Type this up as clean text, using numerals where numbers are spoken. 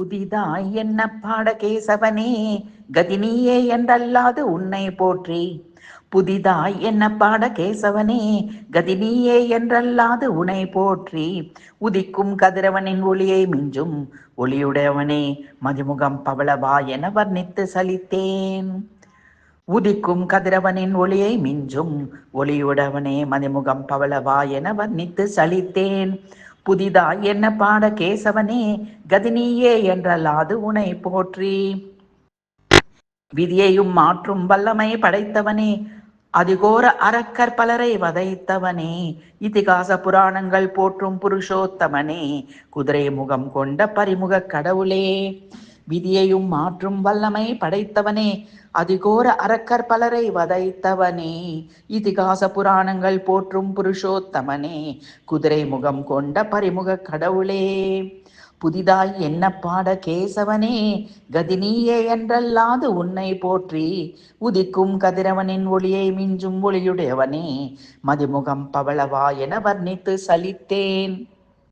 புதிதாய் என்ன பாட கேசவனே, கதினியே என்றல்லாது உன்னை போற்றி. புதிதாய் என்ன பாட கேசவனே, கதினியே என்றல்லாது உன்னை போற்றி. உதிக்கும் கதிரவனின் ஒளியை மிஞ்சும் ஒளியுடையவனே, மதிமுகம் பவளவா என வர்ணித்து சலித்தேன். உதிக்கும் கதிரவனின் ஒளியை மிஞ்சும் ஒளியுடையவனே, மதிமுகம் பவளவா என வர்ணித்து சலித்தேன். புதிதாய் என்ன பாட கேசவனே, கதினியே என்றல்லாது உனை போற்றி. விதியையும் மாற்றும் வல்லமை படைத்தவனே, அதிகோர அரக்கர் பலரை வதைத்தவனே, இதிகாச புராணங்கள் போற்றும் புருஷோத்தமனே, குதிரை முகம் கொண்ட பரிமுக கடவுளே. விதியையும் மாற்றும் வல்லமை படைத்தவனே, அதிகோர அரக்கர் பலரை வதைத்தவனே, இதிகாச புராணங்கள் போற்றும் புருஷோத்தமனே, குதிரை முகம் கொண்ட பரிமுக கடவுளே. புதிதாய் என்ன பாட கேசவனே, கதினியே என்றல்லாது உன்னை போற்றி. உதிக்கும் கதிரவனின் ஒளியை மிஞ்சும் ஒளியுடையவனே, மதிமுகம் பவளவா என வர்ணித்து சலித்தேன்.